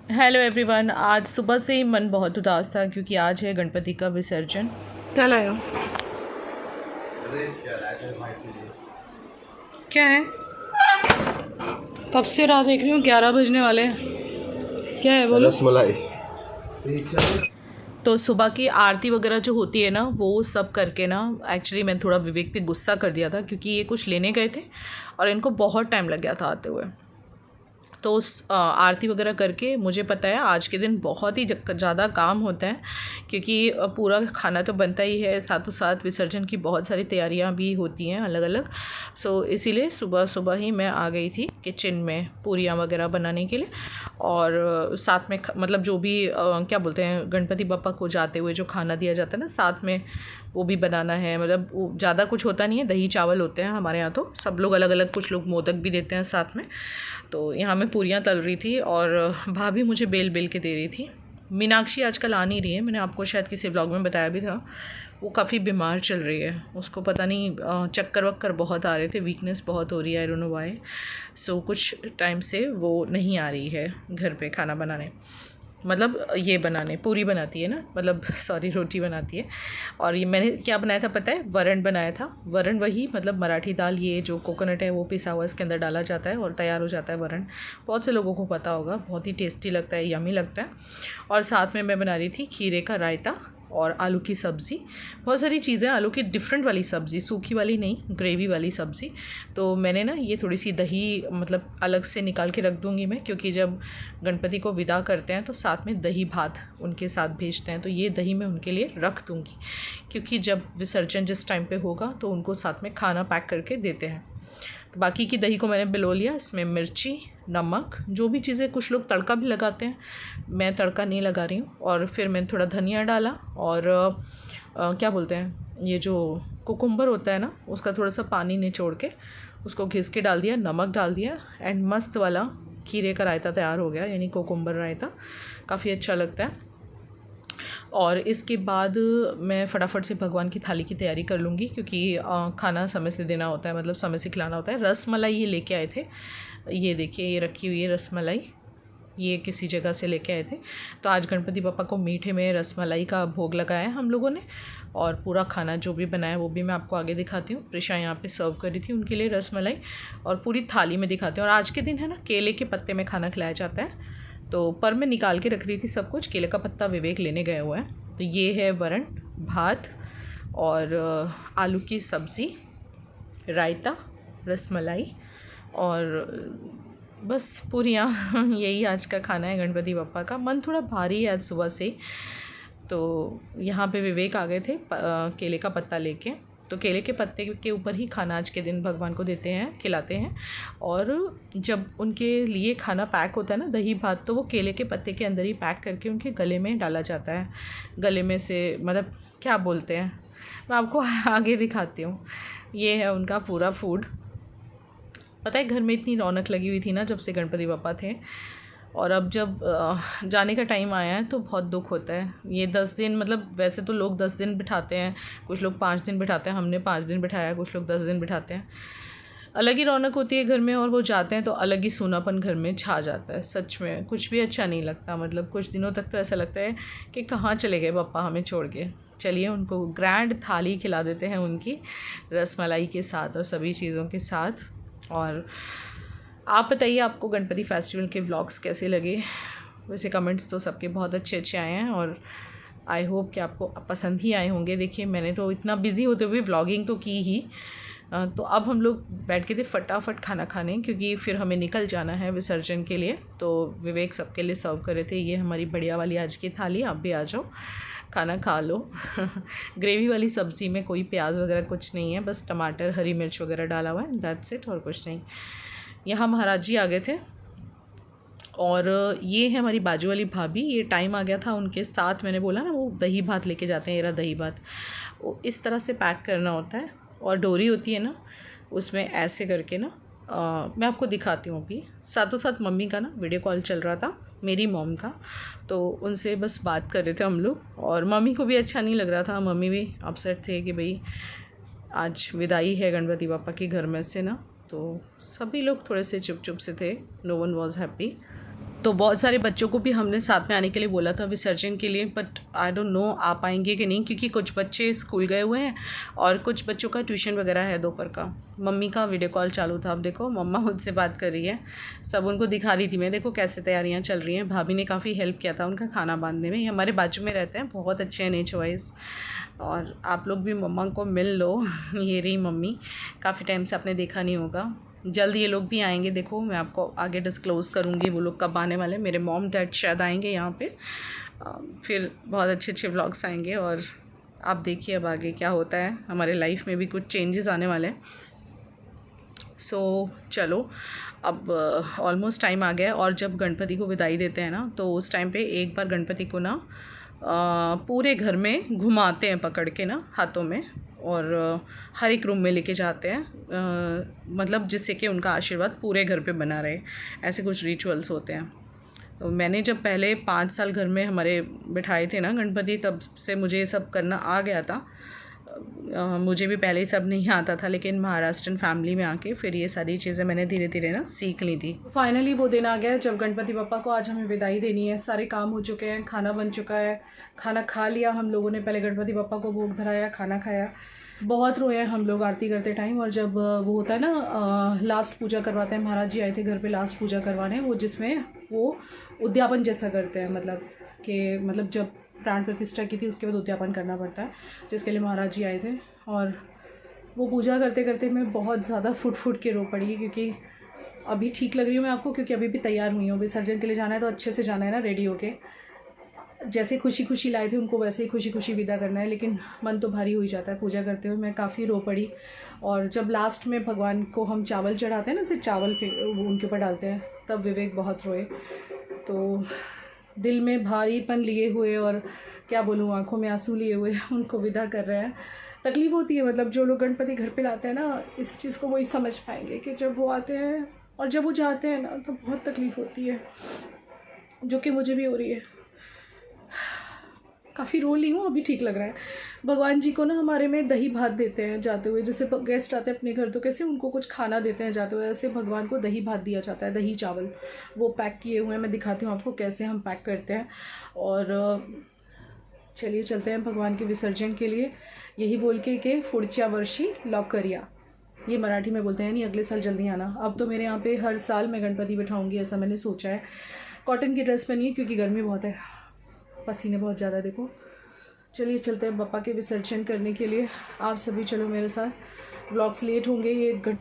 Hello everyone. आज सुबह से ही मन बहुत उदास था क्योंकि आज है गणपति का विसर्जन। क्या लाया? क्या है? कब से राह देख रही हूँ, 11 बजने वाले हैं। क्या है बोलो? रसमलाई। तो सुबह की आरती वगैरह जो होती है ना, वो सब करके ना, एक्चुअली मैं थोड़ा विवेक पे गुस्सा कर दिया था क्योंकि ये कुछ लेने गए थे और इनको बहुत टाइम लग गया था आते हुए। तो उस आरती वगैरह करके मुझे पता है आज के दिन बहुत ही ज़्यादा काम होता है क्योंकि पूरा खाना तो बनता ही है, साथों साथ विसर्जन की बहुत सारी तैयारियां भी होती हैं अलग अलग। सो इसीलिए सुबह सुबह ही मैं आ गई थी किचन में पूरियां वगैरह बनाने के लिए। और साथ में मतलब जो भी क्या बोलते हैं, गणपति बप्पा को जाते हुए जो खाना दिया जाता है ना साथ में, वो भी बनाना है। मतलब वो ज़्यादा कुछ होता नहीं है, दही चावल होते हैं हमारे यहाँ। तो सब लोग अलग अलग, कुछ लोग मोदक भी देते हैं साथ में। तो यहाँ मैं पूरियाँ तल रही थी और भाभी मुझे बेल बेल के दे रही थी। मीनाक्षी आजकल आ नहीं रही है, मैंने आपको शायद किसी व्लॉग में बताया भी था। वो काफ़ी बीमार चल रही है, उसको पता नहीं चक्कर वक्कर बहुत आ रहे थे, वीकनेस बहुत हो रही है, आई डोंट नो व्हाई। सो कुछ टाइम से वो नहीं आ रही है घर पे खाना बनाने, मतलब ये बनाने, पूरी बनाती है ना, मतलब सॉरी रोटी बनाती है। और ये मैंने क्या बनाया था पता है? वरण बनाया था। वरण वही मतलब मराठी दाल, ये जो कोकोनट है वो पिसा हुआ इसके अंदर डाला जाता है और तैयार हो जाता है वरण। बहुत से लोगों को पता होगा, बहुत ही टेस्टी लगता है, यमी लगता है। और साथ में मैं बना रही थी खीरे का रायता और आलू की सब्ज़ी। बहुत सारी चीज़ें, आलू की डिफरेंट वाली सब्ज़ी, सूखी वाली नहीं, ग्रेवी वाली सब्ज़ी। तो मैंने ना ये थोड़ी सी दही मतलब अलग से निकाल के रख दूँगी मैं, क्योंकि जब गणपति को विदा करते हैं तो साथ में दही भात उनके साथ भेजते हैं। तो ये दही मैं उनके लिए रख दूँगी क्योंकि जब विसर्जन जिस टाइम पे होगा तो उनको साथ में खाना पैक करके देते हैं। तो बाकी की दही को मैंने बिलो लिया, इसमें मिर्ची, नमक, जो भी चीज़ें, कुछ लोग तड़का भी लगाते हैं, मैं तड़का नहीं लगा रही हूँ। और फिर मैंने थोड़ा धनिया डाला और क्या बोलते हैं, ये जो कुकुम्बर होता है ना, उसका थोड़ा सा पानी निचोड़ के उसको घिस के डाल दिया, नमक डाल दिया, एंड मस्त वाला खीरे का रायता तैयार हो गया, यानी कोकुम्बर रायता। काफ़ी अच्छा लगता है। और इसके बाद मैं फटाफट से भगवान की थाली की तैयारी कर लूँगी क्योंकि खाना समय से देना होता है, मतलब समय से खिलाना होता है। रस मलाई ये लेके आए थे, ये देखिए ये रखी हुई है रस मलाई, ये किसी जगह से लेके आए थे। तो आज गणपति बप्पा को मीठे में रस मलाई का भोग लगाया है हम लोगों ने। और पूरा खाना जो भी बनाया वो भी मैं आपको आगे दिखाती हूँ। प्रिशा यहाँ पे सर्व करी थी उनके लिए रस मलाई, और पूरी थाली में दिखाती हूँ। और आज के दिन है ना, केले के पत्ते में खाना खिलाया जाता है। तो पर मैं निकाल के रख रही थी सब कुछ, केले का पत्ता विवेक लेने गए हुए हैं। तो ये है वरण भात और आलू की सब्ज़ी, रायता, रसमलाई और बस पूरियाँ यही आज का खाना है गणपति बप्पा का। मन थोड़ा भारी है आज सुबह से। तो यहाँ पे विवेक आ गए थे केले का पत्ता लेके। तो केले के पत्ते के ऊपर ही खाना आज के दिन भगवान को देते हैं, खिलाते हैं। और जब उनके लिए खाना पैक होता है ना, दही भात, तो वो केले के पत्ते के अंदर ही पैक करके उनके गले में डाला जाता है। गले में से मतलब क्या बोलते हैं, मैं आपको आगे दिखाती हूँ। ये है उनका पूरा फूड। पता है घर में इतनी रौनक लगी हुई थी ना जब से गणपति बप्पा थे, और अब जब जाने का टाइम आया है तो बहुत दुख होता है। ये 10 दिन, मतलब वैसे तो लोग 10 दिन बिठाते हैं, कुछ लोग 5 दिन बिठाते हैं, हमने 5 दिन बिठाया, कुछ लोग 10 दिन बिठाते हैं। अलग ही रौनक होती है घर में, और वो जाते हैं तो अलग ही सूनापन घर में छा जाता है। सच में कुछ भी अच्छा नहीं लगता, मतलब कुछ दिनों तक तो ऐसा लगता है कि कहाँ चले गए पापा हमें छोड़ के। चलिए उनको ग्रैंड थाली खिला देते हैं उनकी रसमलाई के साथ और सभी चीज़ों के साथ। और आप बताइए आपको गणपति फेस्टिवल के व्लॉग्स कैसे लगे? वैसे कमेंट्स तो सबके बहुत अच्छे अच्छे आए हैं और आई होप कि आपको पसंद ही आए होंगे। देखिए मैंने तो इतना बिज़ी होते हुए व्लॉगिंग तो की ही। तो अब हम लोग बैठ के थे फटाफट खाना खाने, क्योंकि फिर हमें निकल जाना है विसर्जन के लिए। तो विवेक सबके लिए सर्व कर रहे थे। ये हमारी बढ़िया वाली आज की थाली, आप भी आ जाओ खाना खा लो। ग्रेवी वाली सब्ज़ी में कोई प्याज वगैरह कुछ नहीं है, बस टमाटर, हरी मिर्च वगैरह डाला हुआ है, दैट्स इट, और कुछ नहीं। यहाँ महाराज जी आ गए थे, और ये है हमारी बाजू वाली भाभी। ये टाइम आ गया था उनके साथ, मैंने बोला ना वो दही भात लेके जाते हैं, ये रहा दही भात। वो इस तरह से पैक करना होता है, और डोरी होती है ना, उसमें ऐसे करके ना मैं आपको दिखाती हूँ। अभी साथों साथ मम्मी का ना वीडियो कॉल चल रहा था, मेरी मॉम का। तो उनसे बस बात कर रहे थे हम लोग, और मम्मी को भी अच्छा नहीं लग रहा था, मम्मी भी अपसेट थे कि भाई आज विदाई है गणपति बप्पा की घर में से ना। तो सभी लोग थोड़े से चुप चुप से थे, नो वन वॉज हैप्पी। तो बहुत सारे बच्चों को भी हमने साथ में आने के लिए बोला था विसर्जन के लिए, बट आई डोंट नो आ पाएंगे कि नहीं, क्योंकि कुछ बच्चे स्कूल गए हुए हैं और कुछ बच्चों का ट्यूशन वगैरह है दोपहर का। मम्मी का वीडियो कॉल चालू था, अब देखो मम्मा मुझसे बात कर रही है, सब उनको दिखा रही थी मैं, देखो कैसे तैयारियाँ चल रही हैं। भाभी ने काफ़ी हेल्प किया था उनका खाना बांधने में, ये हमारे बाजू में रहते हैं, बहुत अच्छे हैं नेचर वाइज। और आप लोग भी मम्मा को मिल लो ये रही मम्मी, काफ़ी टाइम से आपने देखा नहीं होगा। जल्द ये लोग भी आएंगे, देखो मैं आपको आगे डिस्क्लोज़ करूँगी वो लोग कब आने वाले। मेरे मॉम डैड शायद आएंगे यहाँ पे, फिर बहुत अच्छे अच्छे व्लॉग्स आएंगे और आप देखिए अब आगे क्या होता है। हमारे लाइफ में भी कुछ चेंजेस आने वाले हैं। सो चलो अब ऑलमोस्ट टाइम आ गया है, और जब गणपति को विदाई देते हैं ना, तो उस टाइम पे एक बार गणपति को ना पूरे घर में घुमाते हैं पकड़ के ना हाथों में, और हर एक रूम में लेके जाते हैं, मतलब जिससे कि उनका आशीर्वाद पूरे घर पे बना रहे। ऐसे कुछ रिचुअल्स होते हैं। तो मैंने जब पहले 5 साल घर में हमारे बिठाए थे ना गणपति, तब से मुझे ये सब करना आ गया था। मुझे भी पहले ही सब नहीं आता था, लेकिन महाराष्ट्रन फैमिली में आके फिर ये सारी चीज़ें मैंने धीरे धीरे ना सीख ली थी। फाइनली वो दिन आ गया जब गणपति पापा को आज हमें विदाई देनी है। सारे काम हो चुके हैं, खाना बन चुका है, खाना खा लिया हम लोगों ने। पहले गणपति पापा को भोग धराया, खाना खाया, बहुत रोए हम लोग आरती करते टाइम। और जब वो होता है ना लास्ट पूजा करवाते हैं, महाराज जी आए थे घर पे लास्ट पूजा करवाने, वो जिसमें वो उद्यापन जैसा करते हैं, मतलब जब प्राण प्रतिष्ठा की थी उसके बाद उद्यापन करना पड़ता है, जिसके लिए महाराज जी आए थे। और वो पूजा करते करते मैं बहुत ज़्यादा फुट के रो पड़ी, क्योंकि अभी ठीक लग रही हूँ मैं आपको, क्योंकि अभी भी तैयार हुई हूँ। विसर्जन के लिए जाना है तो अच्छे से जाना है ना, रेडी होके। जैसे खुशी खुशी लाए थे उनको वैसे ही खुशी खुशी विदा करना है, लेकिन मन तो भारी हो ही जाता है पूजा करते हुए। मैं काफ़ी रो पड़ी। और जब लास्ट में भगवान को हम चावल चढ़ाते हैं ना, सिर्फ चावल उनके ऊपर डालते हैं, तब विवेक बहुत रोए। तो दिल में भारीपन लिए हुए, और क्या बोलूँ, आंखों में आंसू लिए हुए उनको विदा कर रहे हैं। तकलीफ़ होती है, मतलब जो लोग गणपति घर पे लाते हैं ना, इस चीज़ को वही समझ पाएंगे कि जब वो आते हैं और जब वो जाते हैं ना, तो बहुत तकलीफ़ होती है, जो कि मुझे भी हो रही है। काफ़ी रो ली हूँ, अभी ठीक लग रहा है। भगवान जी को ना हमारे में दही भात देते हैं जाते हुए, जैसे गेस्ट आते हैं अपने घर तो कैसे उनको कुछ खाना देते हैं जाते हुए, ऐसे भगवान को दही भात दिया जाता है, दही चावल। वो पैक किए हुए हैं, मैं दिखाती हूँ आपको कैसे हम पैक करते हैं। और चलिए चलते हैं भगवान के विसर्जन के लिए, यही बोल के कि पुढच्या वर्षी लवकरिया, ये मराठी में बोलते हैं, नहीं अगले साल जल्दी आना। अब तो मेरे यहाँ पे हर साल मैं गणपति बैठाऊँगी, ऐसा मैंने सोचा है। कॉटन की ड्रेस पहनी है क्योंकि गर्मी बहुत है, पसीने बहुत ज़्यादा देखो। चलिए चलते हैं पापा के विसर्जन करने के लिए। आप सभी चलो मेरे साथ, व्लॉग्स लेट होंगे ये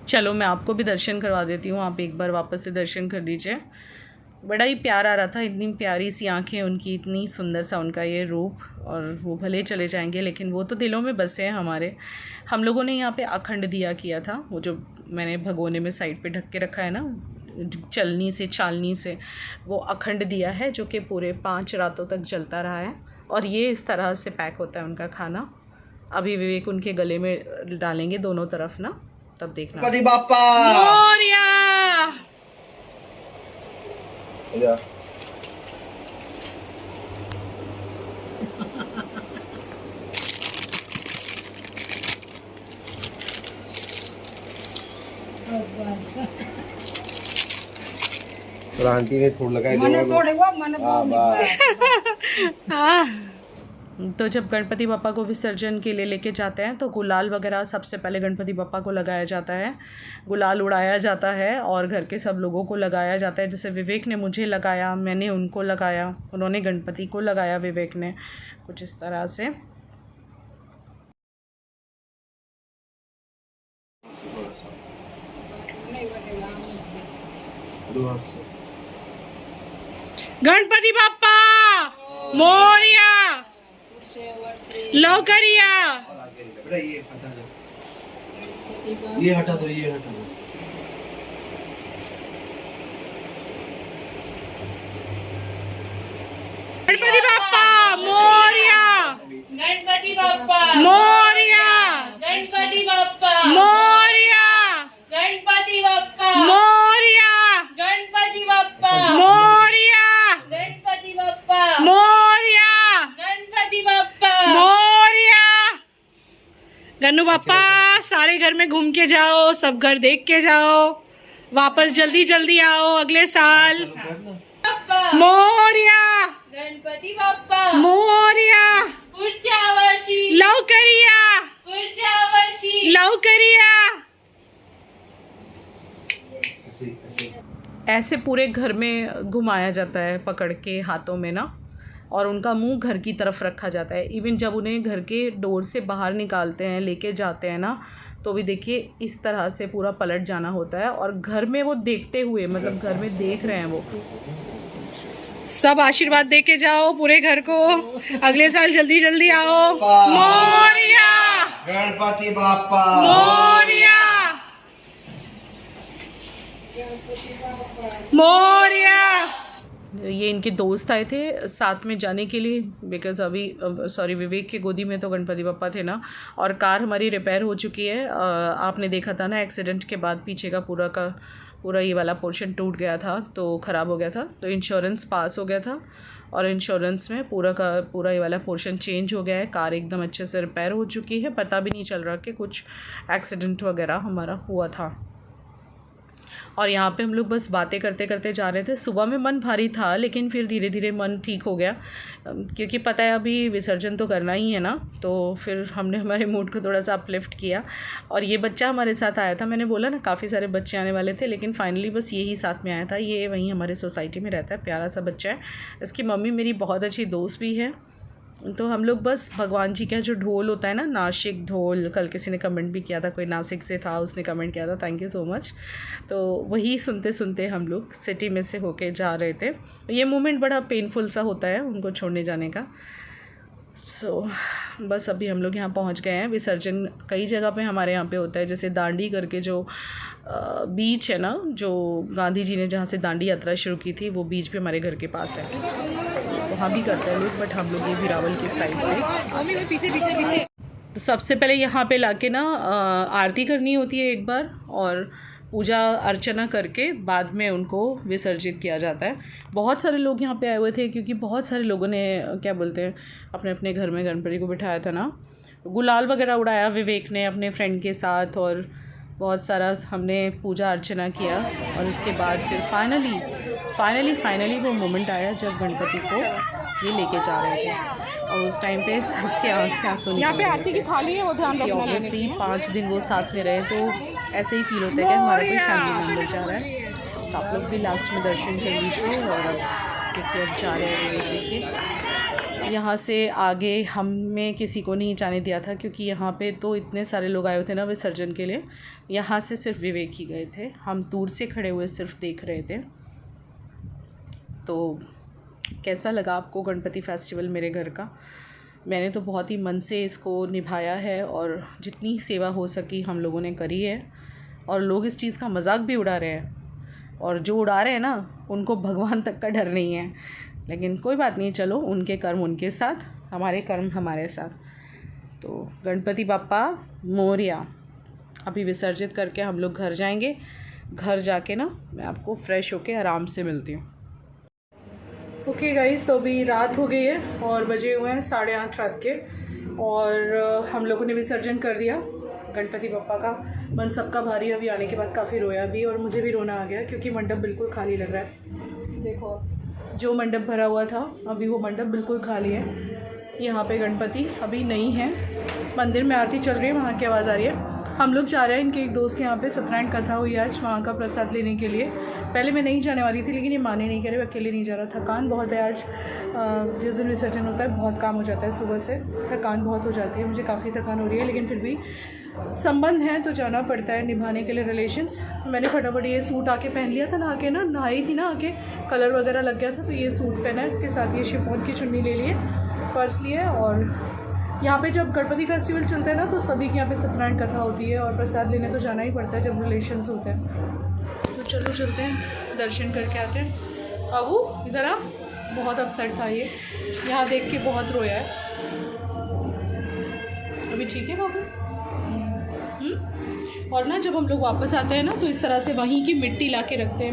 चलो मैं आपको भी दर्शन करवा देती हूँ, आप एक बार वापस से दर्शन कर दीजिए। बड़ा ही प्यार आ रहा था, इतनी प्यारी सी आंखें उनकी, इतनी सुंदर सा उनका ये रूप। और वो भले चले जाएंगे लेकिन वो तो दिलों में बसे हैं हमारे। हम लोगों ने यहाँ पे अखंड दिया किया था, वो जो मैंने भगोने में साइड पे ढक के रखा है ना, चलनी से चालनी से, वो अखंड दिया है जो कि पूरे 5 रातों तक जलता रहा है। और ये इस तरह से पैक होता है उनका खाना। अभी विवेक उनके गले में डालेंगे दोनों तरफ ना, तब देखना। गणपति बाप्पा मोरया। तर आंटी ने थोड़ा लगाए तो जब गणपति पापा को विसर्जन के लिए लेके जाते हैं तो गुलाल वगैरह सबसे पहले गणपति पापा को लगाया जाता है, गुलाल उड़ाया जाता है और घर के सब लोगों को लगाया जाता है। जैसे विवेक ने मुझे लगाया, मैंने उनको लगाया, उन्होंने गणपति को लगाया विवेक ने, कुछ इस तरह से। गणपति बाप्पा मोरया, लवकरिया। बेटा ये हटा दो, ये हटा दो, ये हटा दो। गणपति बाप्पा मोरया, गणपति बाप्पा मोरया, गणपति बाप्पा मोरया, गणपति बाप्पा मोरया, गणपति बाप्पा मोरया, गणपति बाप्पा मोरया, गणपति बाप्पा मोरया। गन्नू बाप्पा सारे घर में घूम के जाओ, सब घर देख के जाओ, वापस जल्दी जल्दी आओ अगले साल। मोरया गणपती बाप्पा मोरया पुढच्या वर्षी लवकर या पुढच्या वर्षी लवकर या। ऐसे पूरे घर में घुमाया जाता है पकड़ के हाथों में ना, और उनका मुंह घर की तरफ रखा जाता है। इवन जब उन्हें घर के डोर से बाहर निकालते हैं, लेके जाते हैं ना, तो भी देखिए इस तरह से पूरा पलट जाना होता है। और घर में वो देखते हुए, मतलब घर में देख रहे हैं वो। सब आशीर्वाद दे के जाओ पूरे घर को, अगले साल जल्दी जल्दी आओ। मोरया गणपति बाप्पा मोरया मोरया। ये इनके दोस्त आए थे साथ में जाने के लिए, बिकॉज़ अभी विवेक के गोदी में तो गणपति बप्पा थे ना, और कार हमारी रिपेयर हो चुकी है। आपने देखा था ना एक्सीडेंट के बाद पीछे का पूरा ये वाला पोर्शन टूट गया था, तो ख़राब हो गया था। तो इंश्योरेंस पास हो गया था और इंश्योरेंस में पूरा ये वाला पोर्शन चेंज हो गया है। कार एकदम अच्छे से रिपेयर हो चुकी है, पता भी नहीं चल रहा कि कुछ एक्सीडेंट वगैरह हमारा हुआ था। और यहाँ पे हम लोग बस बातें करते करते जा रहे थे। सुबह में मन भारी था, लेकिन फिर धीरे धीरे मन ठीक हो गया, क्योंकि पता है अभी विसर्जन तो करना ही है ना। तो फिर हमने हमारे मूड को थोड़ा सा अपलिफ्ट किया। और ये बच्चा हमारे साथ आया था, मैंने बोला ना काफ़ी सारे बच्चे आने वाले थे, लेकिन फाइनली बस यही साथ में आया था। ये वहीं हमारे सोसाइटी में रहता है, प्यारा सा बच्चा है। इसकी मम्मी मेरी बहुत अच्छी दोस्त भी है। तो हम लोग बस भगवान जी का जो ढोल होता है ना, नासिक ढोल, कल किसी ने कमेंट भी किया था, कोई नासिक से था, उसने कमेंट किया था, थैंक यू सो मच। तो वही सुनते सुनते हम लोग सिटी में से होके जा रहे थे। ये मोमेंट बड़ा पेनफुल सा होता है उनको छोड़ने जाने का। बस अभी हम लोग यहाँ पहुँच गए हैं। विसर्जन कई जगह पे हमारे यहाँ पे होता है, जैसे दांडी करके जो बीच है ना, जो गांधी जी ने जहाँ से दांडी यात्रा शुरू की थी, वो बीच भी हमारे घर के पास है। वहाँ भी करते हैं लोग, बट हम लोग ये वीरावल के साइड पे। पीछे तो सबसे पहले यहाँ पे लाके ना आरती करनी होती है एक बार, और पूजा अर्चना करके बाद में उनको विसर्जित किया जाता है। बहुत सारे लोग यहाँ पे आए हुए थे, क्योंकि बहुत सारे लोगों ने क्या बोलते हैं अपने अपने घर में गणपति को बिठाया था ना। गुलाल वगैरह उड़ाया विवेक ने अपने फ्रेंड के साथ, और बहुत सारा हमने पूजा अर्चना किया। और उसके बाद फिर फाइनली वो मोमेंट आया जब गणपति को ये लेके जा रहे थे, और उस टाइम पे सबके आँख से आंसू निकल गए। यहाँ पे आरती की थाली है, वो ध्यान रखना। ऑब्वियसली 5 दिन वो साथ में रहे, तो ऐसे ही फील होता है कि हमारा कोई फैमिली मेम्बर जा रहा है। तो आप लोग भी लास्ट में दर्शन कर लीजिए। और क्योंकि अब जा रहे हैं, देखिए यहाँ से आगे हमें किसी को नहीं जाने दिया था, क्योंकि यहाँ पे तो इतने सारे लोग आए हुए थे ना विसर्जन के लिए। यहाँ से सिर्फ विवेक ही गए थे, हम दूर से खड़े हुए सिर्फ देख रहे थे। तो कैसा लगा आपको गणपति फेस्टिवल मेरे घर का? मैंने तो बहुत ही मन से इसको निभाया है, और जितनी सेवा हो सकी हम लोगों ने करी है। और लोग इस चीज़ का मजाक भी उड़ा रहे हैं, और जो उड़ा रहे हैं ना, उनको भगवान तक का डर नहीं है। लेकिन कोई बात नहीं, चलो, उनके कर्म उनके साथ, हमारे कर्म हमारे साथ। तो गणपति बाप्पा मोरया। अभी विसर्जित करके हम लोग घर जाएंगे। घर जाके ना मैं आपको फ्रेश होके आराम से मिलती हूँ। ओके गाइस, तो अभी रात हो गई है और बजे हुए हैं 8:30 रात के, और हम लोगों ने विसर्जन कर दिया गणपति बप्पा का। मन सबका भारी, अभी आने के बाद काफ़ी रोया भी, और मुझे भी रोना आ गया, क्योंकि मंडप बिल्कुल खाली लग रहा है। देखो, जो मंडप भरा हुआ था अभी वो मंडप बिल्कुल खाली है। यहाँ पे गणपति अभी नहीं है। मंदिर में आरती चल रही है, वहाँ की आवाज़ आ रही है। हम लोग जा रहे हैं इनके एक दोस्त के यहाँ पे सत्यनारायण कथा हुई आज, वहाँ का प्रसाद लेने के लिए। पहले मैं नहीं जाने वाली थी, लेकिन ये माने नहीं, कह रहे अकेले नहीं जा रहा। थकान बहुत है आज, जिस दिन विसर्जन होता है बहुत काम हो जाता है, सुबह से थकान बहुत हो जाती है। मुझे काफ़ी थकान हो रही है, लेकिन फिर भी संबंध है तो जाना पड़ता है निभाने के लिए रिलेशंस। मैंने फटाफट ये सूट आके पहन लिया था, नहा के ना, नहाई थी ना आके, कलर वगैरह लग गया था, तो ये सूट पहना है। इसके साथ ये शिफॉन की चुन्नी ले लिए, पर्स लिए। और यहाँ पे जब गणपति फेस्टिवल चलता है ना, तो सभी के यहाँ पे सत्यनारायण कथा होती है, और प्रसाद लेने तो जाना ही पड़ता है जब रिलेशंस होते हैं। तो चलो चलते हैं, दर्शन करके आते हैं। बाबू इधर आ, बहुत अपसेट था ये, यहाँ देख के बहुत रोया है। अभी ठीक है बाबू? और ना जब हम लोग वापस आते हैं ना, तो इस तरह से वहीं की मिट्टी ला के रखते हैं,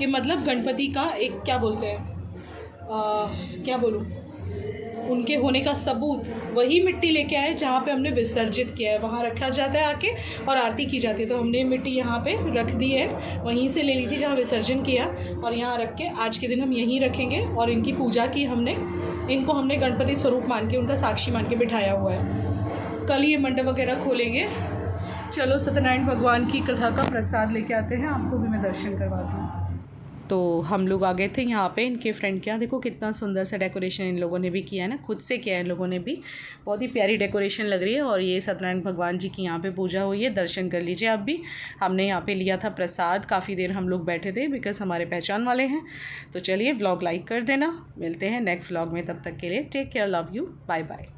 मतलब गणपति का एक क्या बोलते हैं, क्या बोलूँ, उनके होने का सबूत वही मिट्टी लेके आए जहाँ पे हमने विसर्जित किया है, वहाँ रखा जाता है आके और आरती की जाती है। तो हमने मिट्टी यहाँ पे रख दी है, वहीं से ले ली थी जहाँ विसर्जन किया, और यहाँ रख के आज के दिन हम यहीं रखेंगे। और इनकी पूजा की हमने, इनको हमने गणपति स्वरूप मान के, उनका साक्षी मान के बिठाया हुआ है। कल ये मंडप वगैरह खोलेंगे। चलो सत्यनारायण भगवान की कथा का प्रसाद लेके आते हैं, आपको भी मैं दर्शन करवाती हूँ। तो हम लोग आ गए थे यहाँ पे इनके फ्रेंड के यहाँ। देखो कितना सुंदर सा डेकोरेशन इन लोगों ने भी किया है ना, खुद से किया है इन लोगों ने भी। बहुत ही प्यारी डेकोरेशन लग रही है। और ये सत्यनारायण भगवान जी की यहाँ पे पूजा हुई है, दर्शन कर लीजिए आप भी। हमने यहाँ पे लिया था प्रसाद, काफ़ी देर हम लोग बैठे थे बिकॉज़ हमारे पहचान वाले हैं। तो चलिए व्लॉग लाइक कर देना, मिलते हैं नेक्स्ट व्लॉग में, तब तक के लिए take care, love you, bye bye.